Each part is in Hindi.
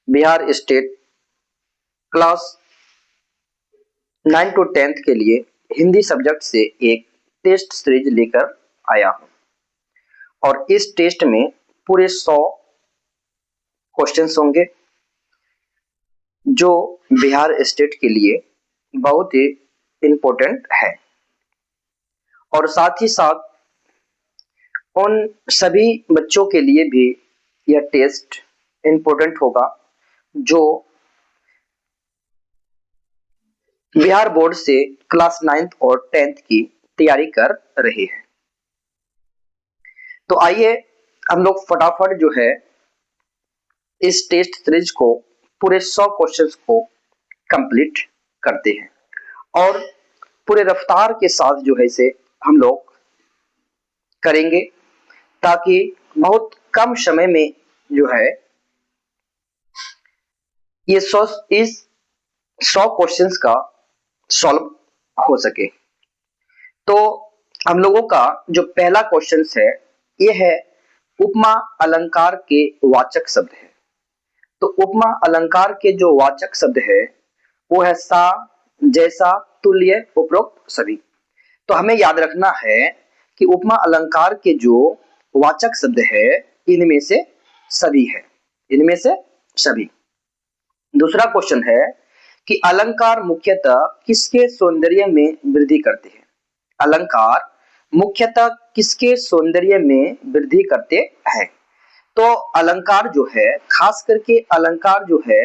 Bihar state class 9 to 10th के लिए हिंदी सब्जेक्ट से एक टेस्ट सीरीज लेकर आया हूं और इस टेस्ट में पूरे 100 क्वेश्चंस होंगे जो बिहार स्टेट के लिए बहुत ही इम्पोर्टेंट है और साथ ही साथ उन सभी बच्चों के लिए भी यह टेस्ट इम्पोर्टेंट होगा जो बिहार बोर्ड से क्लास 9th और 10th की तैयारी कर रहे हैं। तो आइए हम लोग फटाफट जो है इस टेस्ट सीरीज को पूरे 100 क्वेश्चंस को कंप्लीट करते हैं और पूरे रफ्तार के साथ जो है इसे हम लोग करेंगे ताकि बहुत कम समय में जो है ये 100 क्वेश्चंस का सॉल्व हो सके। तो हम लोगों का जो पहला क्वेश्चन है ये है उपमा अलंकार के वाचक शब्द है। तो उपमा अलंकार के जो वाचक शब्द है वो है सा, जैसा, तुल्य, उपरोक्त, सभी। तो हमें याद रखना है कि उपमा अलंकार के जो वाचक शब्द है इनमें से सभी है, इनमें से सभी। दूसरा क्वेश्चन है कि अलंकार मुख्यतः किसके सौंदर्य में वृद्धि करते हैं। अलंकार मुख्यतः किसके सौंदर्य में वृद्धि करते हैं। तो अलंकार जो है, खास करके अलंकार जो है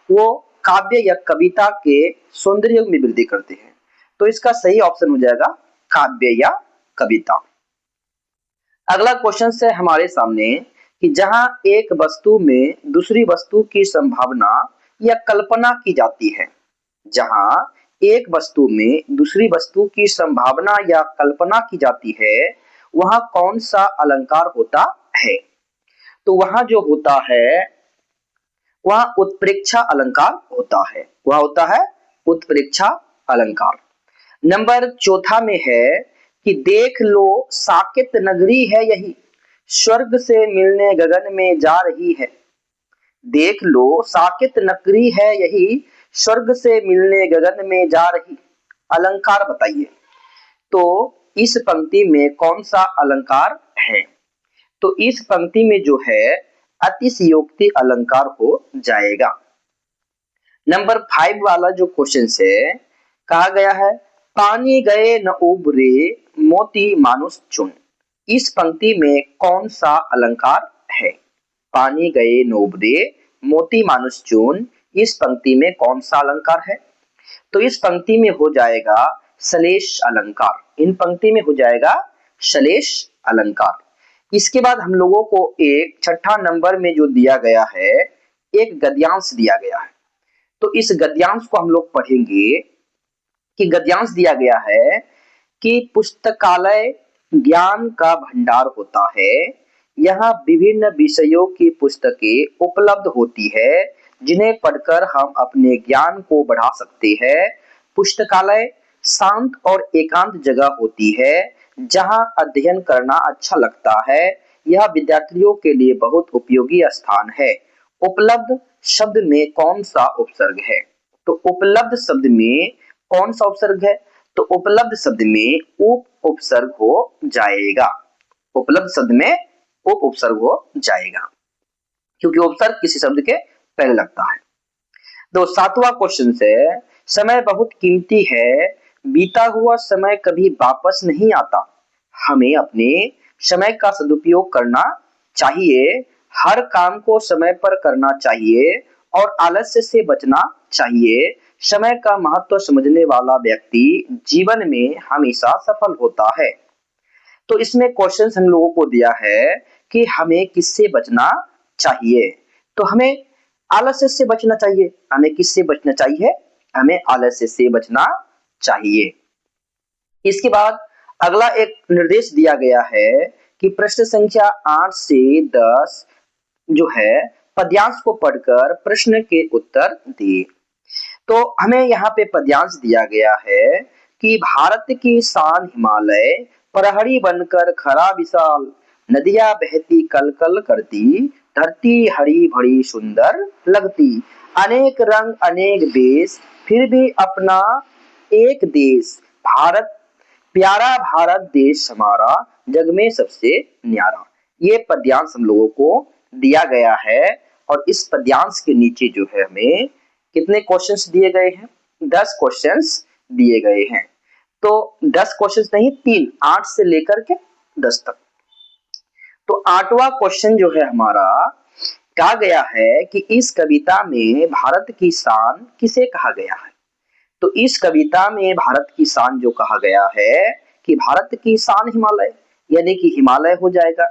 वो काव्य या कविता के सौंदर्य में वृद्धि करते हैं। तो इसका सही ऑप्शन हो जाएगा काव्य या कविता। अगला क्वेश्चन है हमारे सामने कि जहां एक वस्तु में दूसरी वस्तु की संभावना या कल्पना की जाती है, जहां एक वस्तु में दूसरी वस्तु की संभावना या कल्पना की जाती है वहां कौन सा अलंकार होता है। तो वहां जो होता है वहां उत्प्रेक्षा अलंकार होता है, वह होता है उत्प्रेक्षा अलंकार। नंबर चौथा में है कि देख लो साकेत नगरी है यही, स्वर्ग से मिलने गगन में जा रही है। देख लो साकेत नगरी है यही, स्वर्ग से मिलने गगन में जा रही। अलंकार बताइए। तो इस पंक्ति में कौन सा अलंकार है। तो इस पंक्ति में जो है अतिशयोक्ति अलंकार हो जाएगा। नंबर 5 वाला जो क्वेश्चन है कहा गया है पानी गए न उबरे मोती मानुष चुन। इस पंक्ति में कौन सा अलंकार है। पानी गए न उबरे मोती मानुष चुन, इस पंक्ति में कौन सा अलंकार है। तो इस पंक्ति में हो जाएगा श्लेष अलंकार, इन पंक्ति में हो जाएगा श्लेष अलंकार। इसके बाद हम लोगों को एक छठा नंबर में जो दिया गया है एक गद्यांश दिया गया है। तो इस गद्यांश को हम लोग पढ़ेंगे कि गद्यांश दिया गया है कि पुस्तकालय ज्ञान का भंडार होता है, यहाँ विभिन्न विषयों की पुस्तकें उपलब्ध होती है जिन्हें पढ़कर हम अपने ज्ञान को बढ़ा सकते हैं। पुस्तकालय शांत और एकांत जगह होती है जहां अध्ययन करना अच्छा लगता है, यह विद्यार्थियों के लिए बहुत उपयोगी स्थान है। उपलब्ध शब्द में कौन सा उपसर्ग है। तो उपलब्ध शब्द में कौन सा उपसर्ग है। तो उपलब्ध शब्द में उप उपसर्ग हो जाएगा। उपलब्ध शब्द में उप उपसर्ग हो जाएगा क्योंकि उपसर्ग किसी शब्द के पहले लगता है। तो 7वां क्वेश्चन है समय बहुत कीमती है, बीता हुआ समय कभी वापस नहीं आता, हमें अपने समय का सदुपयोग करना चाहिए, हर काम को समय पर करना चाहिए और आलस्य से बचना चाहिए। समय का महत्व समझने वाला व्यक्ति जीवन में हमेशा सफल होता है। तो इसमें क्वेश्चन हम लोगों को दिया है कि हमें किससे बचना चाहिए। तो हमें आलस्य से बचना चाहिए। हमें किससे बचना चाहिए। हमें आलस्य से बचना चाहिए। इसके बाद अगला एक निर्देश दिया गया है कि प्रश्न संख्या 8 से 10 जो है पद्यांश को पढ़कर प्रश्न के उत्तर दिए। तो हमें यहाँ पे पद्यांश दिया गया है कि भारत की शान हिमालय, प्रहरी बनकर खड़ा विशाल, नदियां बहती कल कल करती, धरती हरी भरी सुंदर लगती, अनेक रंग अनेक देश फिर भी अपना एक देश, भारत प्यारा भारत देश हमारा, जग में सबसे न्यारा। ये पद्यांश हम लोगों को दिया गया है और इस पद्यांश के नीचे जो है हमें कितने क्वेश्चंस दिए गए हैं? 10 क्वेश्चंस दिए गए हैं। तो 10 क्वेश्चंस नहीं, 3, 8 से लेकर के 10 तक। तो 8वां क्वेश्चन जो है हमारा, कहा गया है कि इस कविता में भारत की शान किसे कहा गया है? तो इस कविता में भारत की शान जो कहा गया है कि भारत की शान हिमालय, यानी कि हिमालय हो जाएगा।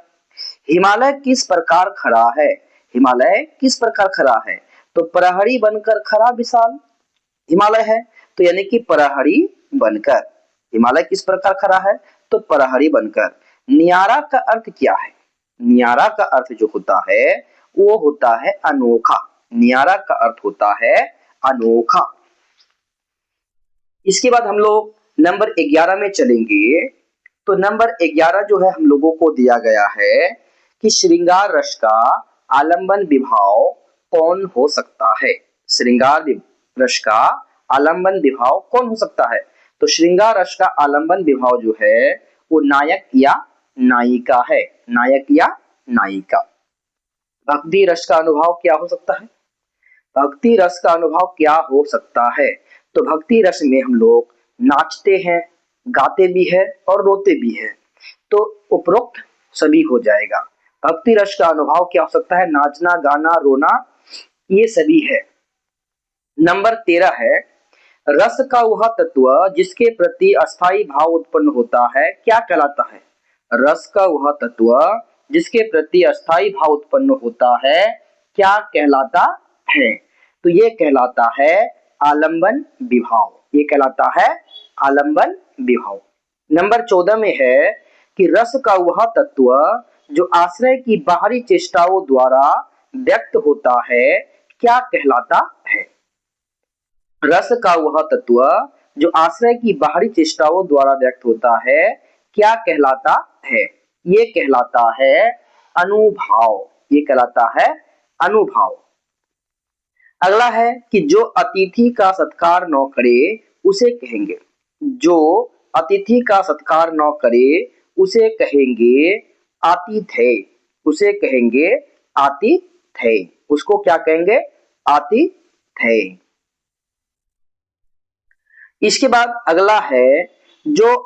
हिमालय किस प्रकार खड़ा है? हिमालय किस प्रकार खड़ा है? तो प्रहरी बनकर खड़ा विशाल हिमालय है, तो यानी कि प्रहरी बनकर। हिमालय किस प्रकार खड़ा है? तो प्रहरी बनकर। नियारा का अर्थ क्या है? नियारा का अर्थ जो होता है वो होता है अनोखा। नियारा का अर्थ होता है अनोखा। इसके बाद हम लोग नंबर 11 में चलेंगे। तो नंबर 11 जो है हम लोगों को दिया गया है कि श्रृंगार रस का आलंबन विभाव कौन हो सकता है? श्रृंगार रस का आलंबन विभाव कौन हो सकता है? तो श्रृंगार रस का आलंबन विभाव जो है वो नायक या नायिका है। नायक या नायिका। भक्ति रस का अनुभव क्या हो सकता है? भक्ति रस का अनुभव क्या हो सकता है? तो भक्ति रस में हम लोग नाचते हैं, गाते भी है और रोते भी है, तो उपरोक्त सभी हो जाएगा। भक्ति रस का अनुभव क्या हो सकता है? नाचना, गाना, रोना, ये सभी है। नंबर 13 है, रस का वह तत्व जिसके प्रति अस्थाई भाव उत्पन्न होता है क्या कहलाता है? रस का वह तत्व जिसके प्रति अस्थाई भाव उत्पन्न होता है क्या कहलाता है? तो ये कहलाता है आलंबन विभाव। ये कहलाता है आलंबन विभाव। नंबर 14 में है कि रस का वह तत्व जो आश्रय की बाहरी चेष्टाओं द्वारा व्यक्त होता है क्या कहलाता है? रस का वह तत्व जो आश्रय की बाहरी चेष्टाओं द्वारा व्यक्त होता है क्या कहलाता है? ये कहलाता है अनुभाव। ये कहलाता है अनुभाव। अगला है कि जो अतिथि का सत्कार न करे उसे कहेंगे। जो अतिथि का सत्कार न करे उसे कहेंगे आतिथेय। उसे कहेंगे आतिथेय। उसको क्या कहेंगे? आतिथेय। इसके बाद अगला है जो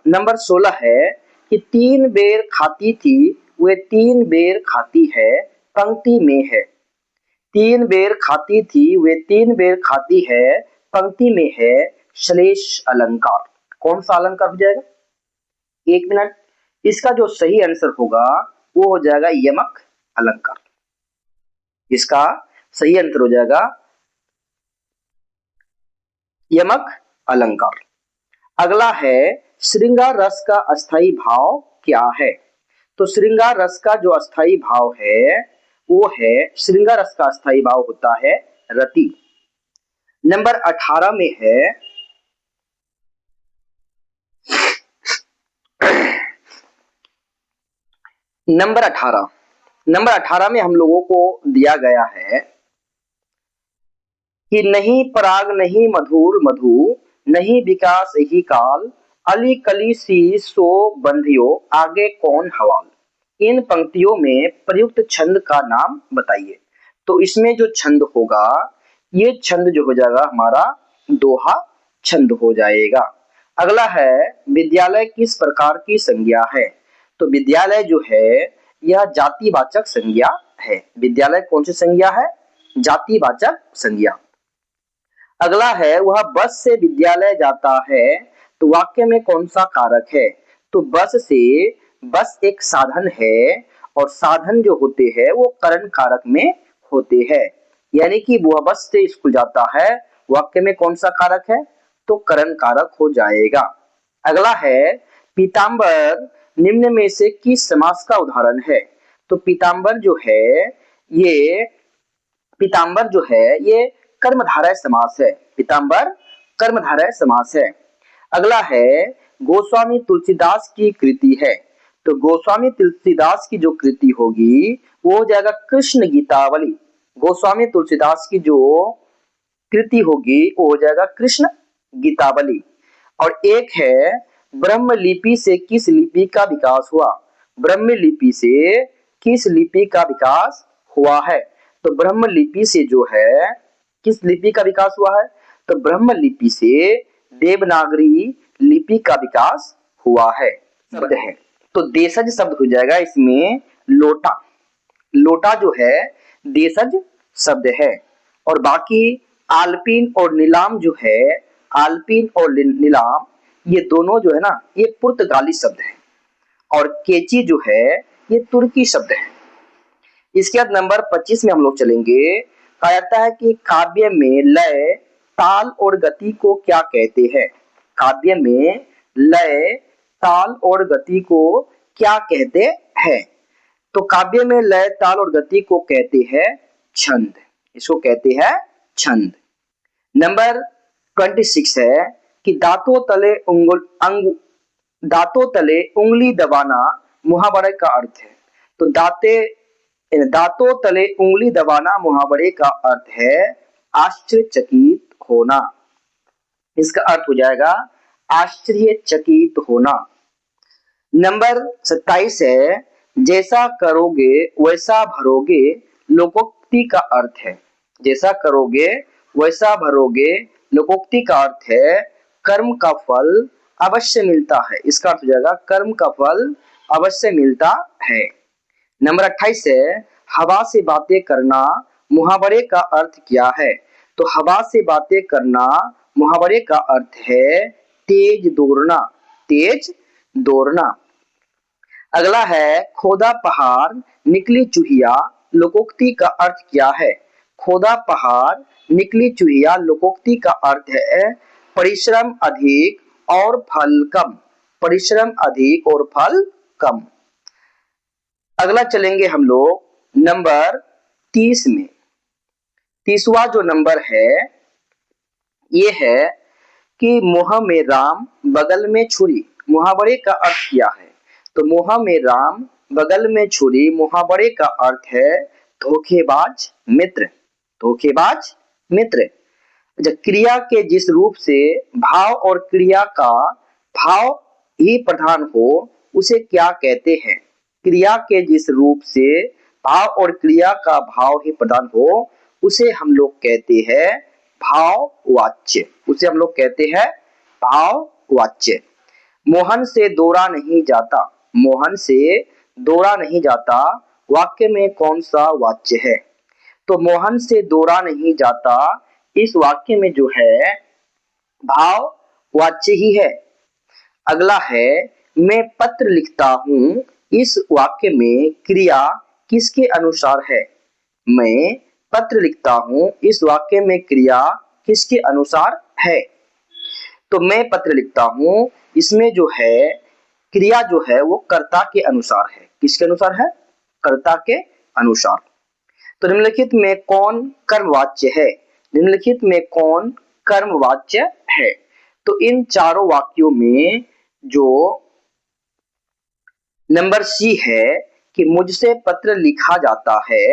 नंबर 16 है कि 3 बेर खाती थी वे 3 बेर खाती है, पंक्ति में है। 3 बेर खाती थी वे 3 बेर खाती है, पंक्ति में है श्लेष अलंकार। कौन सा अलंकार हो जाएगा? 1 मिनट। इसका जो सही आंसर होगा वो हो जाएगा यमक अलंकार। इसका सही आंसर हो जाएगा यमक अलंकार। अगला है श्रृंगार रस का अस्थाई भाव क्या है? तो श्रृंगार रस का जो अस्थाई भाव है वो है, श्रृंगार रस का अस्थाई भाव होता है रति। नंबर 18 में है नंबर 18 में हम लोगों को दिया गया है कि नहीं पराग नहीं मधुर मधु, नहीं विकास ही काल, अली कली सी सो बंधियो आगे कौन हवाल। इन पंक्तियों में प्रयुक्त छंद का नाम बताइए। तो इसमें जो छंद होगा ये छंद जो हो जाएगा हमारा दोहा छंद हो जाएगा। अगला है विद्यालय किस प्रकार की संज्ञा है? तो विद्यालय जो है यह जातिवाचक संज्ञा है। विद्यालय कौन सी संज्ञा है? जातिवाचक संज्ञा। अगला है वह बस से विद्यालय जाता है, तो वाक्य में कौन सा कारक है? तो बस एक साधन है और साधन जो होते हैं वो करण कारक में होते हैं, यानी कि वह बस से स्कूल जाता है, वाक्य में कौन सा कारक है? तो करण कारक हो जाएगा। अगला है पीताम्बर निम्न में से किस समास का उदाहरण है? तो पीताम्बर जो है ये कर्मधारय समास है। पीताम्बर कर्मधारय समास है। अगला है गोस्वामी तुलसीदास की कृति है। तो गोस्वामी तुलसीदास की जो कृति होगी वो हो जाएगा कृष्ण गीतावली। गोस्वामी तुलसीदास की जो कृति होगी वो हो जाएगा कृष्ण गीतावली। और एक है ब्रह्म लिपि से किस लिपि का विकास हुआ। ब्रह्म लिपि से किस लिपि का विकास हुआ है। तो ब्रह्म लिपि से जो है किस लिपि का विकास हुआ है, तो ब्रह्म लिपि से देवनागरी लिपि का विकास हुआ है। शब्द है तो देशज शब्द हो जाएगा इसमें लोटा। लोटा जो है देशज शब्द है। और बाकी आलपीन और नीलाम जो है, आलपीन और नीलाम ये दोनों जो है ना ये पुर्तगाली शब्द है। और केची जो है ये तुर्की शब्द है। इसके बाद नंबर 25 में हम लोग चलेंगे। कहा जाता है कि काव्य में लय, ताल और गति को क्या कहते हैं। काव्य में लय, ताल और गति को क्या कहते हैं। तो काव्य में लय, ताल और गति को कहते हैं छंद। इसको कहते हैं छंद। नंबर 26 है कि दांतों तले उंगली दबाना मुहावरे का अर्थ है। तो दांतों तले उंगली दबाना मुहावरे का अर्थ है आश्चर्यचकित होना। इसका अर्थ हो जाएगा आश्चर्यचकित होना। नंबर 27 है जैसा करोगे वैसा भरोगे लोकोक्ति का अर्थ है। जैसा करोगे वैसा भरोगे लोकोक्ति का अर्थ है कर्म का फल अवश्य मिलता है। इसका अर्थ हो जाएगा कर्म का फल अवश्य मिलता है। नंबर 28 है हवा से बातें करना मुहावरे का अर्थ क्या है। तो हवा से बातें करना मुहावरे का अर्थ है तेज दौड़ना। तेज दौड़ना। अगला है खोदा पहाड़ निकली चूहिया लोकोक्ति का अर्थ क्या है। खोदा पहाड़ निकली चूहिया लोकोक्ति का अर्थ है परिश्रम अधिक और फल कम। परिश्रम अधिक और फल कम। अगला चलेंगे हम लोग नंबर 30 में। 30वां जो नंबर है ये है कि मुँह में राम बगल में छुरी मुहावरे का अर्थ क्या है। तो मुँह में राम बगल में छुरी मुहावरे का अर्थ है धोखेबाज मित्र। धोखेबाज मित्र। जब क्रिया के जिस रूप से भाव और क्रिया का भाव ही प्रधान हो उसे क्या कहते हैं। क्रिया के जिस रूप से भाव और क्रिया का भाव ही प्रधान हो उसे हम लोग कहते हैं भाववाच्य। उसे हम लोग कहते हैं भाववाच्य। मोहन से दौड़ा नहीं जाता। मोहन से दौड़ा नहीं जाता वाक्य में कौन सा वाच्य है। तो मोहन से दौड़ा नहीं जाता इस वाक्य में जो है भाववाच्य ही है। अगला है मैं पत्र लिखता हूं इस वाक्य में क्रिया किसके अनुसार है। मैं पत्र लिखता हूं इस वाक्य में क्रिया किसके अनुसार है। तो मैं पत्र लिखता हूं इसमें जो है क्रिया जो है वो कर्ता के अनुसार है। किसके अनुसार है। कर्ता के अनुसार। तो निम्नलिखित में कौन कर्मवाच्य है। निम्नलिखित में कौन कर्मवाच्य है। तो इन चारों वाक्यों में जो नंबर सी है कि मुझसे पत्र लिखा जाता है।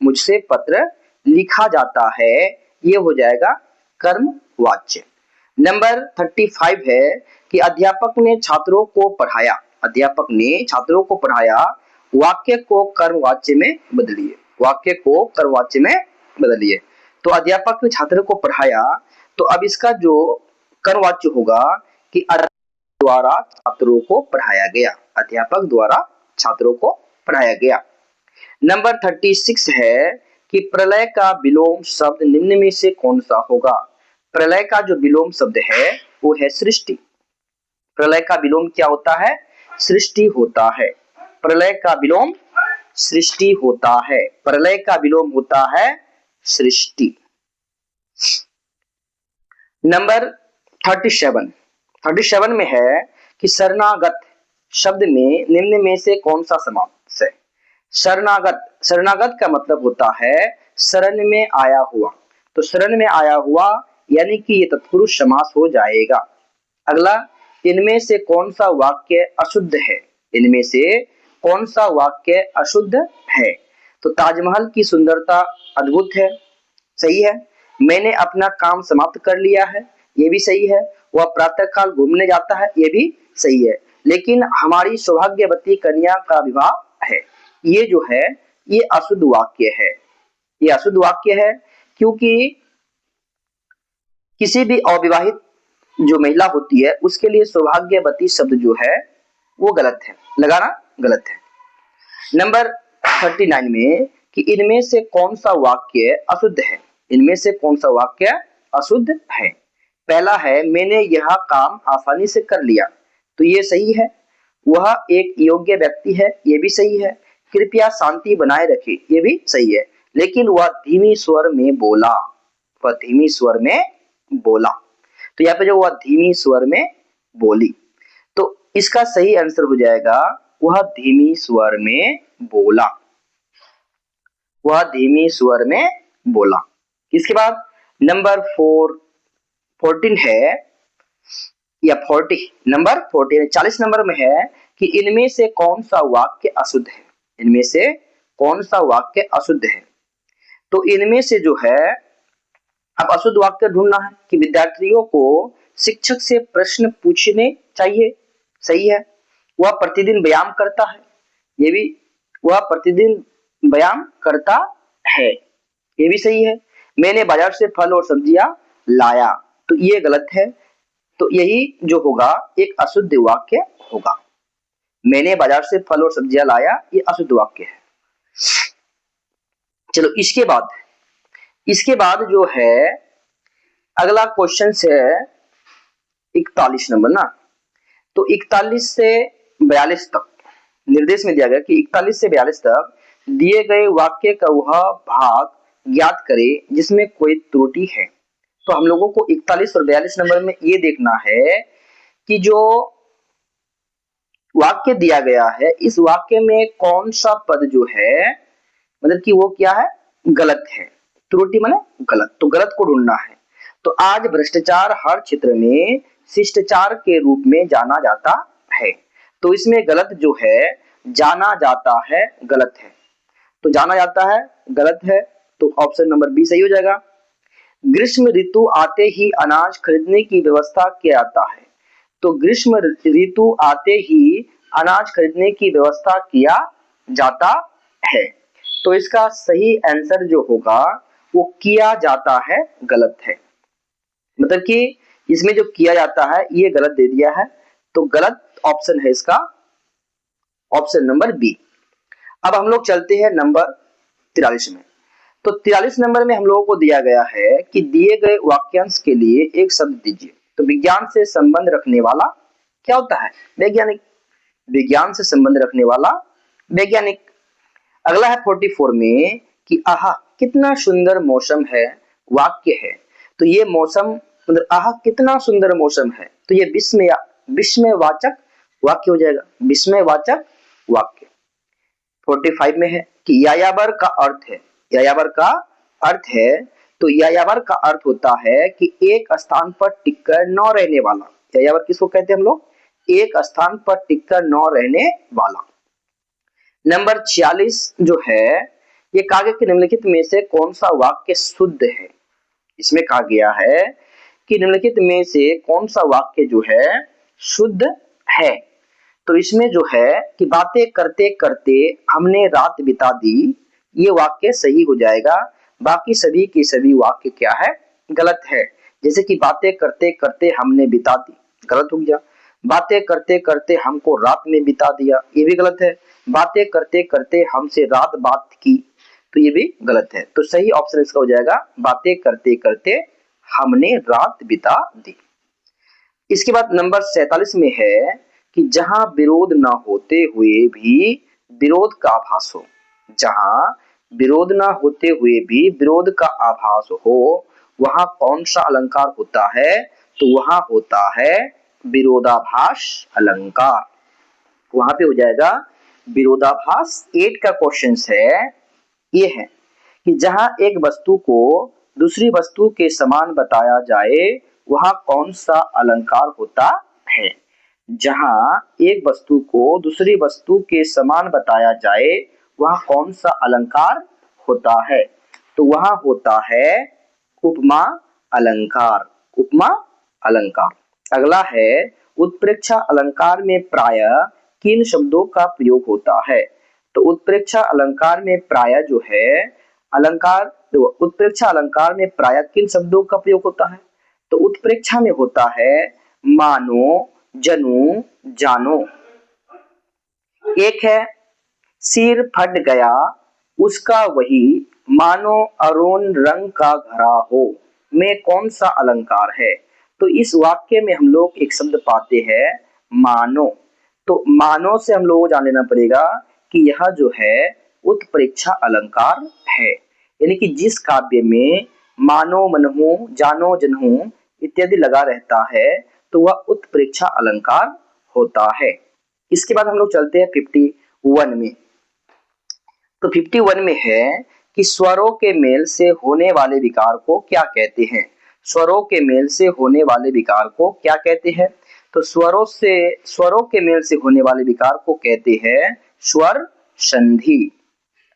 मुझसे पत्र लिखा जाता है ये हो जाएगा कर्मवाच्य। नंबर 35 है कि अध्यापक ने छात्रों को पढ़ाया। अध्यापक ने छात्रों को पढ़ाया वाक्य को कर्मवाच्य में बदलिए। वाक्य को कर्मवाच्य में बदलिए। तो अध्यापक ने छात्रों को पढ़ाया तो अब इसका जो कर्मवाच्य होगा कि द्वारा छात्रों को पढ़ाया गया। अध्यापक द्वारा छात्रों को पढ़ाया गया। नंबर 36 है कि प्रलय का विलोम शब्द निम्न में से कौन सा होगा। प्रलय का जो विलोम शब्द है वो है सृष्टि। प्रलय का विलोम क्या होता है। सृष्टि होता है। प्रलय का विलोम सृष्टि होता है। प्रलय का विलोम होता है सृष्टि। नंबर 37 में है कि शरणागत शब्द में निम्न में से कौन सा समास है। शरणागत। शरणागत का मतलब होता है शरण में आया हुआ। तो शरण में आया हुआ यानी कि ये तत्पुरुष समास हो जाएगा। अगला इनमें से कौन सा वाक्य अशुद्ध है। इनमें से कौन सा वाक्य अशुद्ध है। तो ताजमहल की सुंदरता अद्भुत है, सही है। मैंने अपना काम समाप्त कर लिया है, ये भी सही है। वह प्रातःकाल घूमने जाता है, ये भी सही है। लेकिन हमारी सौभाग्यवती कन्या का विवाह है, ये जो है ये अशुद्ध वाक्य है, ये अशुद्ध वाक्य है, क्योंकि किसी भी अविवाहित जो महिला होती है उसके लिए सौभाग्यवती शब्द जो है वो गलत है, लगाना गलत है। नंबर 39 में कि इनमें से कौन सा वाक्य अशुद्ध है, इनमें से कौन सा वाक्य अशुद्ध है। पहला है मैंने यह काम आसानी से कर लिया, तो ये सही है। वह एक योग्य व्यक्ति है, ये भी सही है। कृपया शांति बनाए रखें, ये भी सही है। लेकिन वह धीमी स्वर में बोला, वह धीमी स्वर में बोला, तो यहाँ पे जो वह धीमी स्वर में बोली, तो इसका सही आंसर हो जाएगा वह धीमी स्वर में बोला, वह धीमी स्वर में बोला। इसके बाद नंबर 14 है या 40, नंबर 14 40 नंबर में है कि इनमें से कौन सा वाक्य अशुद्ध है, इनमें से कौन सा वाक्य अशुद्ध है। तो इनमें से जो है अब अशुद्ध वाक्य ढूंढना है कि विद्यार्थियों को शिक्षक से प्रश्न पूछने चाहिए, सही है। वह प्रतिदिन व्यायाम करता है, ये भी, वह प्रतिदिन व्यायाम करता है, ये भी सही है। मैंने बाजार से फल और सब्जियां लाया, तो ये गलत है। तो यही जो होगा एक अशुद्ध वाक्य होगा। मैंने बाजार से फल और सब्जियां लाया, ये अशुद्ध वाक्य है। चलो इसके बाद जो है अगला क्वेश्चन है 41 नंबर ना। तो 41 से 42 तक निर्देश में दिया गया कि 41 से 42 तक दिए गए वाक्य का वह भाग ज्ञात करें जिसमें कोई त्रुटि है। तो हम लोगों को 41 और 42 नंबर में ये देखना है कि जो वाक्य दिया गया है इस वाक्य में कौन सा पद जो है मतलब कि वो क्या है, गलत है। त्रुटि माने गलत, तो गलत को ढूंढना है। तो आज भ्रष्टाचार हर क्षेत्र में शिष्टाचार के रूप में जाना जाता है, तो इसमें गलत जो है जाना जाता है गलत है, तो जाना जाता है गलत है, तो ऑप्शन नंबर बी सही हो जाएगा। ग्रीष्म ऋतु आते ही अनाज खरीदने की व्यवस्था किया जाता है, तो ग्रीष्म ऋतु आते ही अनाज खरीदने की व्यवस्था किया जाता है, तो इसका सही आंसर जो होगा वो किया जाता है गलत है। मतलब कि इसमें जो किया जाता है ये गलत दे दिया है, तो गलत ऑप्शन है इसका ऑप्शन नंबर बी। अब हम लोग चलते हैं नंबर 43 में। तो 43 नंबर में हम लोगों को दिया गया है कि दिए गए वाक्यांश के लिए एक शब्द दीजिए। तो विज्ञान से संबंध रखने वाला क्या होता है, वैज्ञानिक, विज्ञान से संबंध रखने वाला वैज्ञानिक। अगला है 44 में कि आहा कितना सुंदर मौसम है, वाक्य है। तो ये मौसम मतलब आहा कितना सुंदर मौसम है, तो ये विस्मयवाचक वाक्य हो जाएगा, विस्मयवाचक वाक्य। 45 में है कि यायावर का अर्थ है, यायावर का अर्थ है, तो यायावर का अर्थ होता है कि एक स्थान पर टिककर न रहने वाला। यायावर किसको कहते हैं हम लोग, एक स्थान पर टिककर न रहने वाला। नंबर 46 जो है ये काव्य के निम्नलिखित में से कौन सा वाक्य शुद्ध है। इसमें कहा गया है कि निम्नलिखित में से कौन सा वाक्य जो है शुद्ध है। तो इसमें जो है कि बातें करते करते हमने रात बिता दी, ये वाक्य सही हो जाएगा। बाकी सभी के सभी वाक्य क्या है, गलत है। जैसे कि बातें करते करते हमने बिता दी, गलत हो गया। बातें करते करते हमको रात में बिता दिया, ये भी गलत है। बातें करते करते हमसे रात बात की, तो ये भी गलत है। तो सही ऑप्शन इसका हो जाएगा बातें करते करते हमने रात बिता दी। इसके बाद नंबर 47 में है कि जहां विरोध न होते हुए भी विरोध का आभास हो, जहां विरोध न होते हुए भी विरोध का आभास हो वहां कौन सा अलंकार होता है, तो वहां होता है विरोधाभास अलंकार, वहां पे हो जाएगा विरोधाभास। 8 का क्वेश्चन है ये है कि जहां एक वस्तु को दूसरी वस्तु के समान बताया जाए वहां कौन सा अलंकार होता है। जहां एक वस्तु को दूसरी वस्तु के समान बताया जाए वह कौन सा अलंकार होता है? तो वह होता है उपमा अलंकार। उपमा अलंकार। अगला है उत्प्रेक्षा अलंकार में प्रायः किन शब्दों का प्रयोग होता है? तो उत्प्रेक्षा अलंकार में प्रायः जो है अलंकार, उत्प्रेक्षा अलंकार में प्रायः किन शब्दों का प्रयोग होता है? तो उत्प्रेक्षा में होता है मानो, जनु, जानो। एक है सिर फट गया उसका वही, मानो अरुण रंग का घरा हो, में कौन सा अलंकार है? तो इस वाक्य में हम लोग एक शब्द पाते हैं मानो। तो मानो से हम लोग को जान लेना पड़ेगा कि यह जो है उत्प्रेक्षा अलंकार है, यानी कि जिस काव्य में मानो, मनहु, जानो, जनहु इत्यादि लगा रहता है तो वह उत्प्रेक्षा अलंकार होता है। इसके बाद हम लोग चलते हैं 51 में। तो 51 में है कि स्वरों के मेल से होने वाले विकार को क्या कहते हैं? स्वरों के मेल से होने वाले विकार को क्या कहते हैं? तो स्वरों के मेल से होने वाले विकार को कहते हैं स्वर संधि।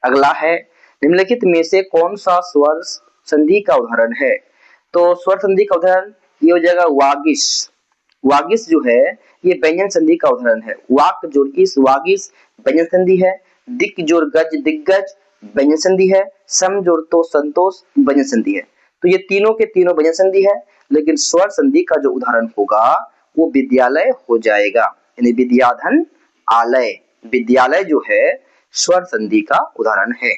अगला है निम्नलिखित में से कौन सा स्वर संधि का उदाहरण है? तो स्वर संधि का उदाहरण ये हो जाएगा वागिश। वागिश जो है ये व्यंजन संधि का उदाहरण है। वाक जोड़ इस वागिश व्यंजन संधि है। दिक जोड़ गज दिग्गज व्यंजन संधि है। सम जोड़ तो संतोष व्यंजन संधि है। तो ये तीनों के तीनों व्यंजन संधि है, लेकिन स्वर संधि का जो उदाहरण होगा वो विद्यालय हो जाएगा, यानी विद्याधन आलय। विद्यालय जो है स्वर संधि का उदाहरण है।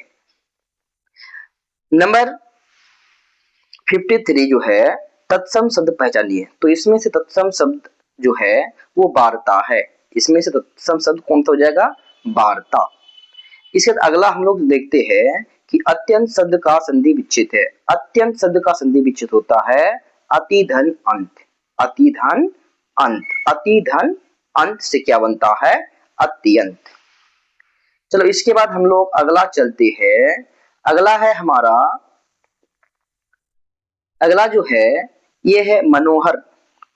नंबर 53 जो है तत्सम शब्द पहचानिए। तो इसमें से तत्सम शब्द जो है वो वार्ता है। इसमें से तत्सम शब्द कौन सा हो जाएगा? वार्ता। इसके बाद अगला हम लोग देखते हैं कि अत्यंत शब्द का संधि विच्छेद है। अत्यंत शब्द का संधि विच्छेद होता है अति धन अंत। अति धन अंत। अति धन अंत से क्या बनता है? अत्यंत। चलो इसके बाद हम लोग अगला चलते हैं। अगला है हमारा, अगला जो है ये है मनोहर।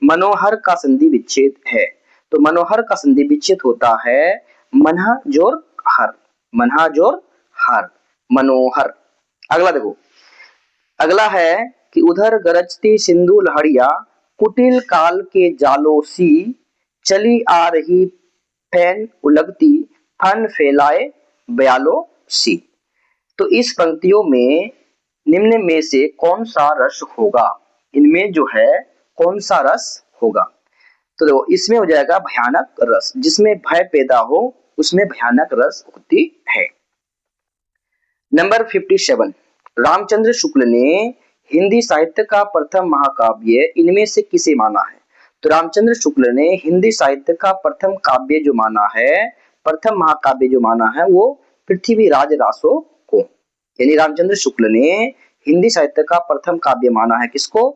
मनोहर का संधि विच्छेद है। तो मनोहर का संधि विच्छेद होता है मनहा जोर हर। मनहा जोर हर, मनोहर। अगला देखो, अगला है कि उधर गरजती सिंधु लहरिया कुटिल काल के जालों सी, चली आ रही फैन उलगती फन फैलाए बयालों सी। तो इस पंक्तियों में निम्न में से कौन सा रस होगा? इनमें जो है कौन सा रस होगा? तो देखो इसमें हो जाएगा भयानक रस। जिसमें भय पैदा हो उसमें भयानक रस होती है। नंबर 57, रामचंद्र शुक्ल ने हिंदी साहित्य का प्रथम महाकाव्य इनमें से किसे माना है? तो रामचंद्र शुक्ल ने हिंदी साहित्य का प्रथम काव्य जो माना है, प्रथम महाकाव्य जो माना है वो पृथ्वीराज रासो को, यानी रामचंद्र शुक्ल ने हिंदी साहित्य का प्रथम काव्य माना है किसको?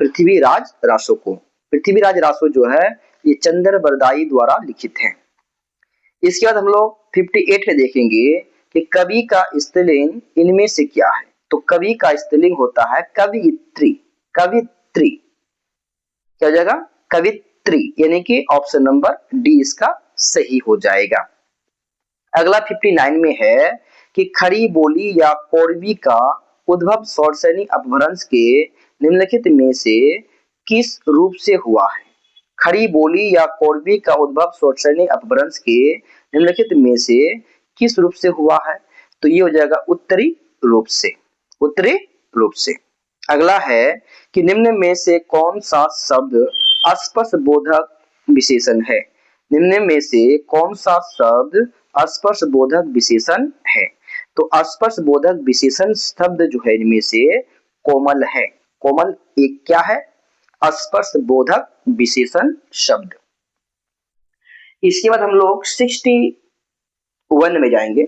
पृथ्वीराज रासो को। पृथ्वीराज रासो जो है ये चंद्र बरदाई द्वारा लिखित है। इसके बाद हम लोग 58 में देखेंगे कि कवि का स्त्रीलिंग इनमें से क्या है? तो कवि का स्त्रीलिंग होता है कवियत्री। कवित्री क्या हो जाएगा? कवित्री, यानी कि ऑप्शन नंबर डी इसका सही हो जाएगा। अगला 59 में है कि खड़ी बोली या कौरवी का उद्भव शौरसेनी अपभ्रंश के निम्नलिखित में से किस रूप से हुआ है? खड़ी बोली या कौरवी का उद्भव शौरसेनी अपभ्रंश के निम्नलिखित में से किस रूप से हुआ है? तो ये हो जाएगा उत्तरी रूप से। उत्तरी रूप से। अगला है कि निम्न में से कौन सा शब्द अस्पर्श बोधक विशेषण है? निम्न में से कौन सा शब्द स्पर्श बोधक विशेषण है? तो स्पर्श बोधक विशेषण शब्द जो है इनमें से कोमल है। कोमल एक क्या है? स्पर्श बोधक विशेषण शब्द। इसके बाद हम लोग 61 में जाएंगे।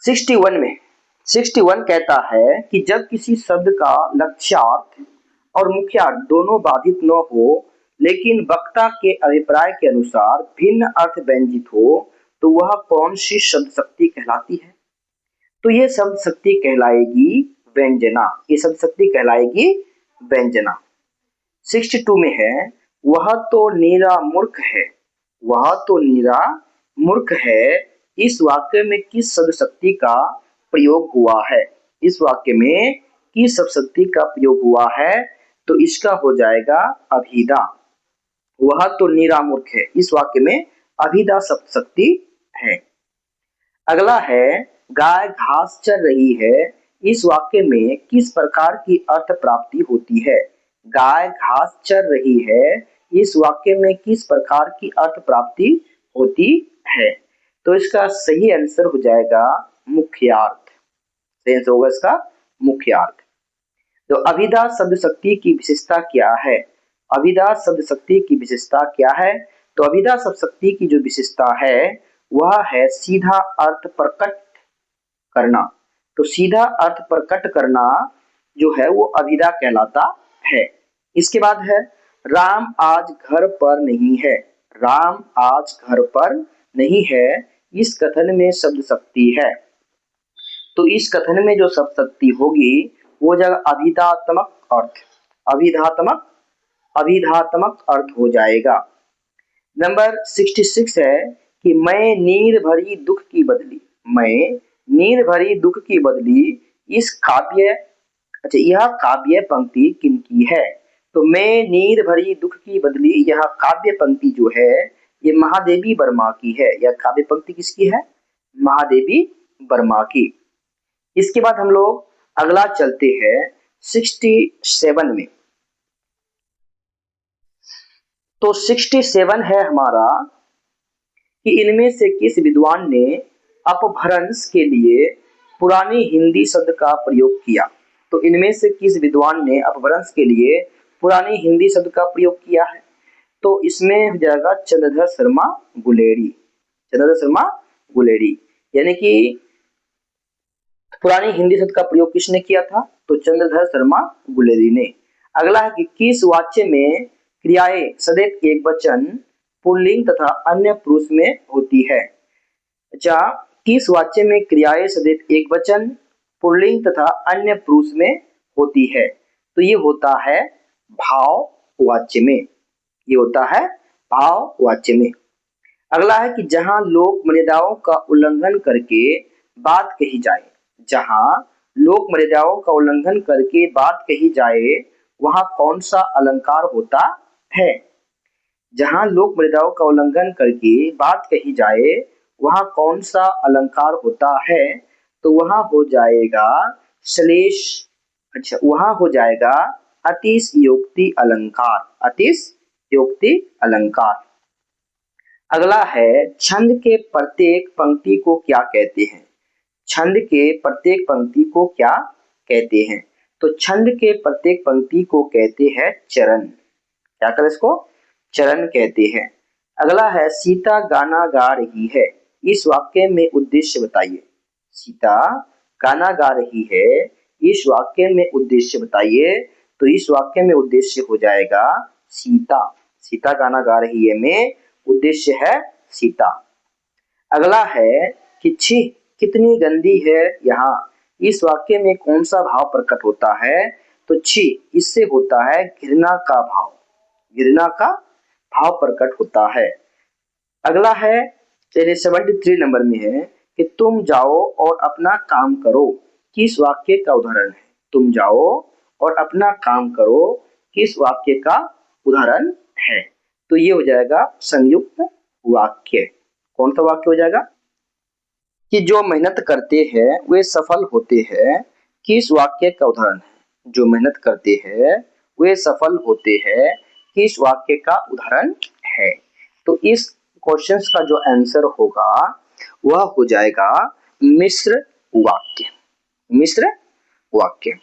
61 कहता है कि जब किसी शब्द का लक्ष्यार्थ और मुख्यार्थ दोनों बाधित न हो लेकिन वक्ता के अभिप्राय के अनुसार भिन्न अर्थ व्यंजित हो तो वह कौन सी शब्द शक्ति कहलाती है? तो ये शब्द शक्ति कहलाएगी व्यंजना। ये शब्द शक्ति कहलाएगी व्यंजना। 62 में है वह तो नीरा मूर्ख है। वह तो नीरा मूर्ख है इस वाक्य में किस शब्द शक्ति का प्रयोग हुआ है? इस वाक्य में किस शब्द शक्ति का प्रयोग हुआ है? तो इसका हो जाएगा अभिधा। वह तो नीरा मूर्ख है, इस वाक्य में अभिधा शब्द शक्ति है। अगला है गाय घास चर रही है, इस वाक्य में किस प्रकार की अर्थ प्राप्ति होती है? गाय घास चर रही है, इस वाक्य में किस प्रकार की अर्थ प्राप्ति होती है? तो इसका सही आंसर हो जाएगा मुख्यार्थ। सही आंसर होगा इसका मुख्यार्थ। तो अभिधा शब्द शक्ति की विशेषता क्या है? अभिधा शब्द शक्ति की विशेषता क्या है? तो अभिधा शब्द शक्ति की जो विशेषता है वह है सीधा अर्थ प्रकट करना। तो सीधा अर्थ प्रकट करना जो है वो अभिधा कहलाता है। इसके बाद है राम आज घर पर नहीं है। राम आज घर पर नहीं है, इस कथन में शब्द शक्ति है। तो इस कथन में जो शब्द शक्ति होगी वो जगह अभिधात्मक अर्थ, अभिधात्मक अर्थ हो जाएगा। नंबर 66 है कि मैं नीर भरी दुख की बदली, मैं नीर भरी दुख की बदली इस काव्य, अच्छा यह काव्य पंक्ति किनकी है? तो मैं नीर भरी दुख की बदली, यह काव्य पंक्ति जो है ये महादेवी वर्मा की है। यह काव्य पंक्ति किसकी है? महादेवी वर्मा की। इसके बाद हम लोग अगला चलते हैं 67 में। तो 67 है हमारा कि इनमें से किस विद्वान ने अपभ्रंश के लिए पुरानी हिंदी शब्द का प्रयोग किया? तो इनमें से किस विद्वान ने अपभ्रंश के लिए पुरानी हिंदी शब्द का प्रयोग किया है? तो इसमें हो जाएगा चंद्रधर शर्मा गुलेरी। चंद्रधर शर्मा गुलेरी, यानी कि पुरानी हिंदी शब्द का प्रयोग किसने किया था? तो चंद्रधर शर्मा गुलेरी ने। अगला है कि किस वाक्य में क्रियाएं सदैव एक वचन पुल्लिंग तथा अन्य पुरुष में होती है? अच्छा, किस वाक्य में क्रियाएं सदैव एक वचन पुल्लिंग तथा अन्य पुरुष में होती है? तो ये होता है भाव वाच्य में, ये होता है भाव वाच्य में। अगला है कि जहां लोक मर्यादाओं का उल्लंघन करके बात कही जाए, जहां लोक मर्यादाओं का उल्लंघन करके बात कही जाए वहां कौन सा अलंकार होता है? जहां लोक मर्यादाओं का उल्लंघन करके बात कही जाए वहां कौन सा अलंकार होता है? तो वहां हो जाएगा श्लेष, अच्छा वहां हो जाएगा अतिशयोक्ति अलंकार, अतिशयोक्ति अलंकार। अगला है छंद के प्रत्येक पंक्ति को क्या कहते हैं? छंद के प्रत्येक पंक्ति को क्या कहते हैं? तो छंद के प्रत्येक पंक्ति को कहते हैं चरण। क्या कर इसको? चरण कहते हैं। अगला है सीता गाना गा रही है, इस वाक्य में उद्देश्य बताइए। सीता गाना गा रही है, इस वाक्य में उद्देश्य बताइए। तो इस वाक्य में उद्देश्य हो जाएगा सीता। सीता गाना गा रही है में उद्देश्य है सीता। अगला है कि छी कितनी गंदी है यहाँ, इस वाक्य में कौन सा भाव प्रकट होता है? तो छी इससे होता है घृणा का भाव, घृणा का भाव प्रकट होता है। अगला है 73 नंबर में है कि तुम जाओ और अपना काम करो, किस वाक्य का उदाहरण है? तुम जाओ और अपना काम करो किस वाक्य का उदाहरण है? तो ये हो जाएगा संयुक्त वाक्य। कौन सा वाक्य हो जाएगा? कि जो मेहनत करते हैं वे सफल होते हैं, किस वाक्य का उदाहरण है? जो मेहनत करते हैं वे सफल होते हैं, किस वाक्य का उदाहरण है? तो इस क्वेश्चंस का जो आंसर होगा वह हो जाएगा मिश्र वाक्य, मिश्र वाक्य।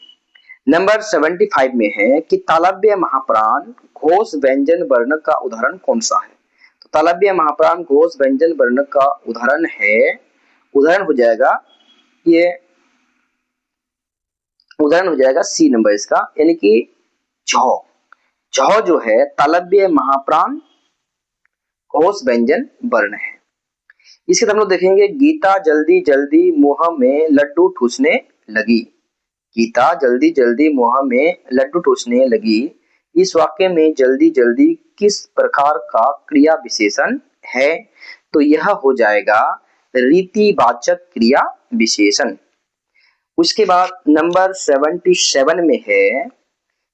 नंबर 75 में है कि तालव्य महाप्राण घोष व्यंजन वर्ण का उदाहरण कौन सा है? तो तालव्य महाप्राण घोष व्यंजन वर्ण का उदाहरण है, उदाहरण हो जाएगा ये, उदाहरण हो जाएगा सी नंबर इसका, यानी कि झौ। झौ जो है तालव्य महाप्राण घोष व्यंजन वर्ण है। इसके बाद हम लोग देखेंगे गीता जल्दी जल्दी मुंह में लड्डू ठूसने लगी। गीता जल्दी जल्दी मुंह में लड्डू ठूसने लगी, इस वाक्य में जल्दी जल्दी किस प्रकार का क्रिया विशेषण है? तो यह हो जाएगा रीतिवाचक क्रिया विशेषण। उसके बाद नंबर 77 में है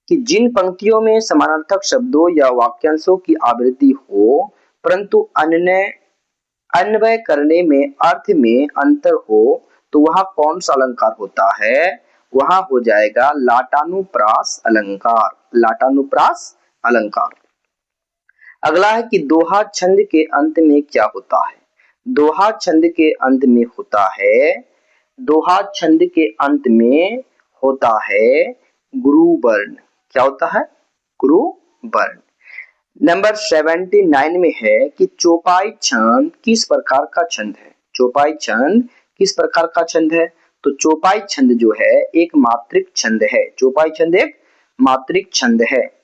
कि जिन पंक्तियों में समानार्थक शब्दों या वाक्यांशों की आवृत्ति हो परंतु अन्वय करने में अर्थ में अंतर हो तो वह कौन सा अलंकार होता है? वहां हो जाएगा लाटानुप्रास अलंकार। लाटानुप्रास अलंकार। अगला है कि दोहा छंद के अंत में क्या होता है? दोहा छंद के अंत में होता है, दोहा छंद के अंत में होता है गुरु वर्ण। क्या होता है? गुरु वर्ण। नंबर 79 में है कि चौपाई छंद किस प्रकार का छंद है? चौपाई छंद किस प्रकार का छंद है? तो चौपाई छंद जो है एक मात्रिक छंद है। चौपाई छंद एक मात्रिक छंद है।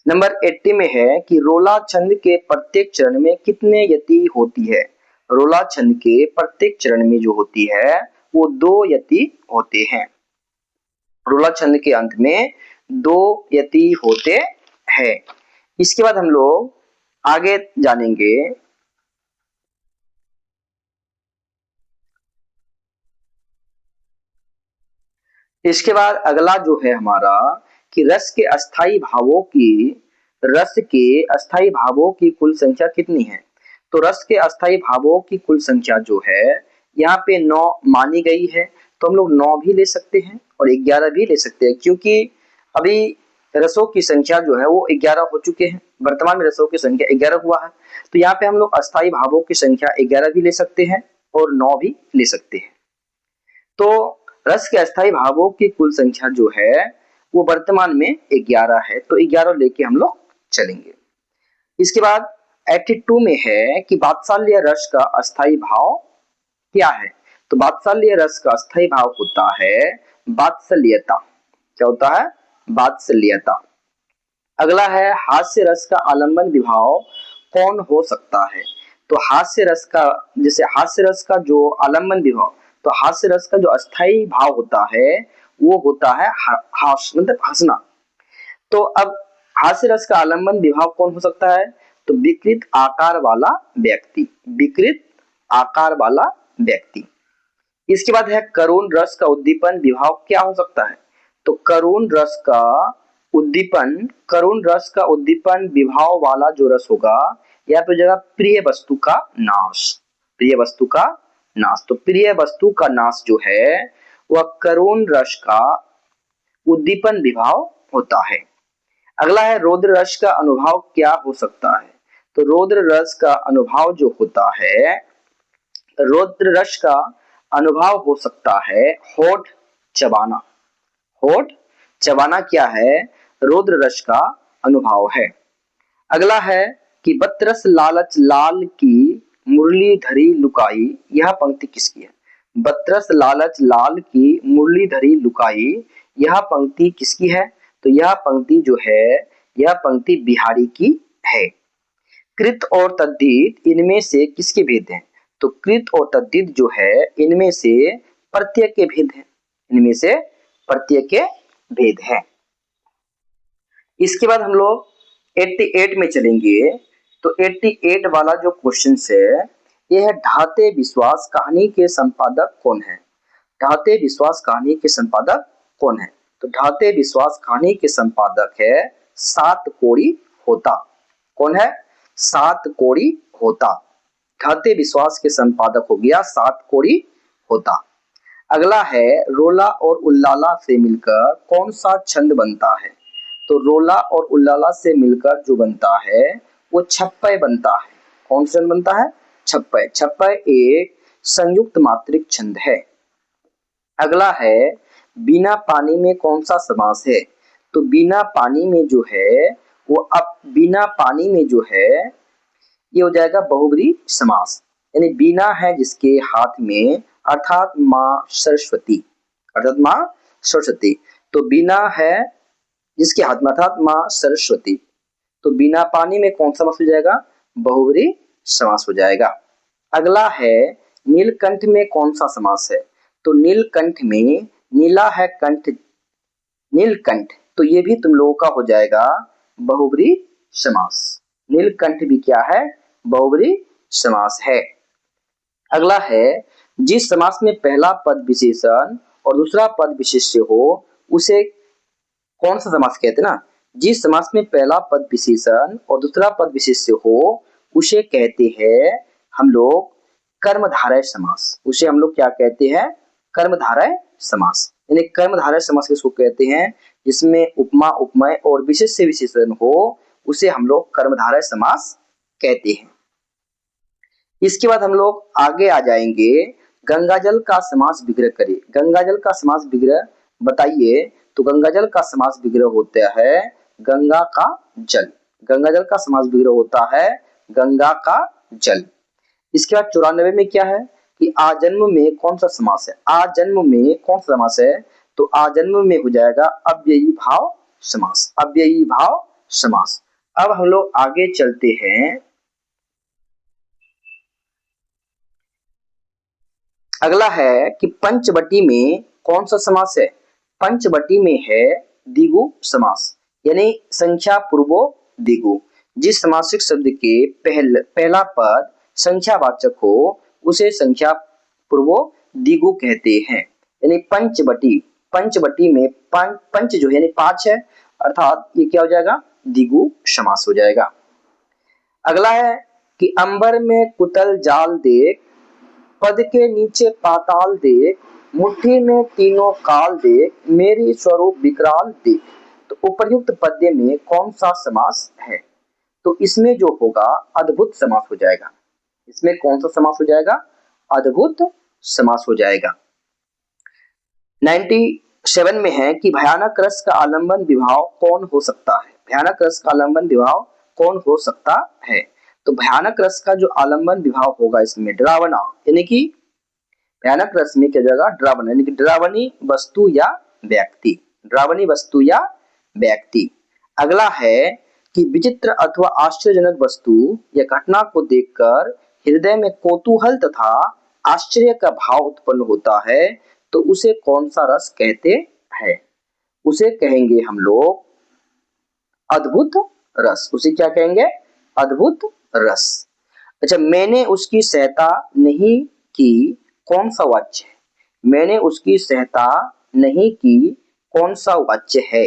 नंबर 80 में है कि रोला छंद के प्रत्येक चरण में कितने यति होती है? रोला छंद के प्रत्येक चरण में जो होती है वो 2 यति होते हैं। रोला छंद के अंत में 2 यति होते हैं। इसके बाद हम लोग आगे जानेंगे इसके बाद अगला जो है हमारा कि रस के अस्थाई भावों की कुल संख्या कितनी है? तो रस के अस्थाई भावों की कुल संख्या जो है यहाँ पे 9 मानी गई है। तो हम लोग 9 भी ले सकते हैं और 11 भी ले सकते हैं, क्योंकि अभी रसों की संख्या जो है वो 11 हो चुके हैं। वर्तमान में रसों की संख्या 11 हुआ है। तो यहाँ पे हम लोग अस्थाई भावों की संख्या 11 भी ले सकते हैं और 9 भी ले सकते हैं। तो रस के अस्थाई भावों की कुल संख्या जो है वो वर्तमान में 11 है। तो 11 लेके हम लोग चलेंगे। इसके बाद 82 में है कि वात्सल्य रस का अस्थाई भाव क्या है? तो वात्सल्य रस का अस्थाई भाव होता है वात्सल्यता। क्या होता है? वात्सल्यता। अगला है हास्य रस का आलंबन विभाव कौन हो सकता है? तो हास्य रस का, जैसे हास्य रस का जो आलंबन विभाव, तो हास्य रस का जो अस्थाई भाव होता है वो होता है हास मतलब हंसना। तो अब हास्य रस का आलंबन विभाव कौन हो सकता है? तो विकृत आकार वाला व्यक्ति। विकृत आकार वाला व्यक्ति। इसके बाद है करुण रस का उद्दीपन विभाव क्या हो सकता है? तो करुण रस का उद्दीपन विभाव वाला जो रस होगा या तो जगह प्रिय वस्तु का नाश। प्रिय वस्तु का नाश। तो प्रिय वस्तु का नाश जो है वह करुण रस का उद्दीपन विभाव होता है। अगला है रौद्र रस का अनुभव क्या हो सकता है? तो रौद्र रस का अनुभव जो होता है, रौद्र रस का अनुभव हो सकता है होठ चबाना। होठ चबाना क्या है? रौद्र रस का अनुभव है। अगला है कि बतरस लालच लाल की मुरलीधरी लुकाई, यह पंक्ति किसकी है? बतरस लालच लाल की मुरलीधरी लुकाई, यह पंक्ति किसकी है? तो यह पंक्ति जो है यह पंक्ति बिहारी की है। कृत और तद्धित इनमें से किसके भेद हैं? तो कृत और तद्धित जो है इनमें से प्रत्यय के भेद हैं। इनमें से प्रत्यय के भेद हैं। इसके बाद हम लोग 88 में चलेंगे। तो 88 वाला जो क्वेश्चन है यह है ढाते विश्वास कहानी के संपादक कौन है? ढाते विश्वास कहानी के संपादक कौन है? तो ढाते विश्वास कहानी के संपादक है सातकोड़ी होता। कौन है? सातकोड़ी होता। ढाते विश्वास के संपादक हो गया सातकोड़ी होता। अगला है रोला और उल्लाला से मिलकर कौन सा छंद बनता है? तो रोला और उल्लाला से मिलकर जो बनता है वो छप्पय बनता है। कौन सा छंद बनता है? छप्पय। छप्पय एक संयुक्त मात्रिक छंद है। अगला है बिना पानी में कौन सा समास है? तो बिना पानी में जो है वो बिना पानी में जो है ये हो जाएगा बहुब्री समास। यानी बिना है जिसके हाथ में अर्थात माँ सरस्वती, अर्थात माँ सरस्वती। तो बिना है जिसके हाथ में अर्थात माँ सरस्वती, तो बिना पानी में कौन सा समास हो जाएगा? बहुब्री समास हो जाएगा। अगला है नीलकंठ में कौन सा समास है? तो नीलकंठ में नीला है कंठ नीलकंठ, तो ये भी तुम लोगों का हो जाएगा बहुब्री समास। नीलकंठ भी क्या है? बहुब्री समास है। अगला है, जिस समास में पहला पद विशेषण और दूसरा पद विशेष्य हो उसे कौन सा समास कहते हैं ना, जिस समास में पहला पद विशेषण और दूसरा पद विशेष्य हो उसे कहते हैं हम लोग कर्मधारय समास। उसे हम लोग क्या कहते हैं, कर्मधारय समास। यानी कर्मधारय समास किसको कहते हैं, जिसमें उपमा उपमेय और विशेष्य विशेषण हो उसे हम लोग कर्मधारय समास कहते हैं। इसके बाद हम लोग आगे आ जाएंगे, गंगाजल का समास विग्रह करिए। गंगाजल का समास विग्रह बताइए। तो गंगाजल का समास विग्रह होता है गंगा का जल। गंगाजल का समास विग्रह होता है गंगा का जल। इसके बाद 94 में क्या है कि आजन्म में कौन सा समास है, आजन्म में कौन सा समास है, तो आजन्म में हो जाएगा अव्ययी भाव समास, अव्ययी भाव समास। अब हम लोग आगे चलते हैं। अगला है कि पंचवटी में कौन सा समास है, पंचवटी में है द्विगु समास, यानी संख्या पूर्वो द्विगु। जिस समासिक शब्द के पहला पद संख्यावाचक हो उसे संख्या पूर्वो द्विगु कहते हैं। यानी पंचवटी, पंचवटी में पंच जो है यानी 5 है, अर्थात ये क्या हो जाएगा, द्विगु समास हो जाएगा। अगला है कि अंबर में कुतल जाल देख, पद के नीचे पाताल देख, मुट्ठी में तीनों काल देख, मेरी स्वरूप विकराल देख। तो उपर्युक्त पद्य में कौन सा समास है, तो इसमें जो होगा अद्भुत समास हो जाएगा। इसमें कौन सा समास हो जाएगा, अद्भुत समास हो जाएगा। 97 में है कि भयानक रस का आलंबन विभाव कौन हो सकता है, भयानक रस का आलंबन विभाव कौन हो सकता है। तो भयानक रस का जो आलंबन विभाव होगा इसमें डरावना, यानी कि भयानक रस में क्या जाएगा, डरावना, यानी कि डरावनी वस्तु या व्यक्ति, डरावनी वस्तु या व्यक्ति। अगला है कि विचित्र अथवा आश्चर्यजनक वस्तु या घटना को देखकर हृदय में कौतूहल तथा आश्चर्य का भाव उत्पन्न होता है, तो उसे कौन सा रस कहते हैं, उसे कहेंगे हम लोग अद्भुत रस। उसे क्या कहेंगे, अद्भुत रस। अच्छा, मैंने उसकी सहायता नहीं की कौन सा वाच्य है, मैंने उसकी सहायता नहीं की कौन सा वाच्य है,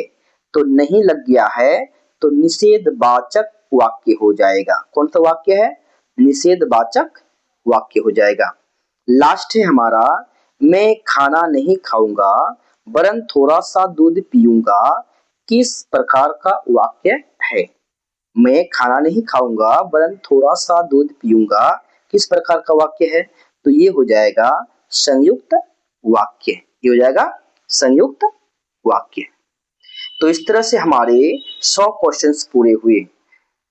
तो नहीं लग गया है तो निषेधवाचक वाक्य हो जाएगा। कौन सा वाक्य है, निषेधवाचक वाक्य हो जाएगा। लास्ट है हमारा, मैं खाना नहीं खाऊंगा वरन थोड़ा सा दूध पीऊंगा, किस प्रकार का वाक्य है। मैं खाना नहीं खाऊंगा वरन थोड़ा सा दूध पीऊंगा, किस प्रकार का वाक्य है, तो ये हो जाएगा संयुक्त वाक्य, ये हो जाएगा संयुक्त वाक्य। तो इस तरह से हमारे 100 क्वेश्चंस पूरे हुए।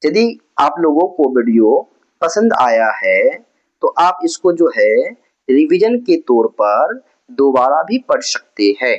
यदि आप लोगों को वीडियो पसंद आया है तो आप इसको जो है रिवीजन के तौर पर दोबारा भी पढ़ सकते हैं।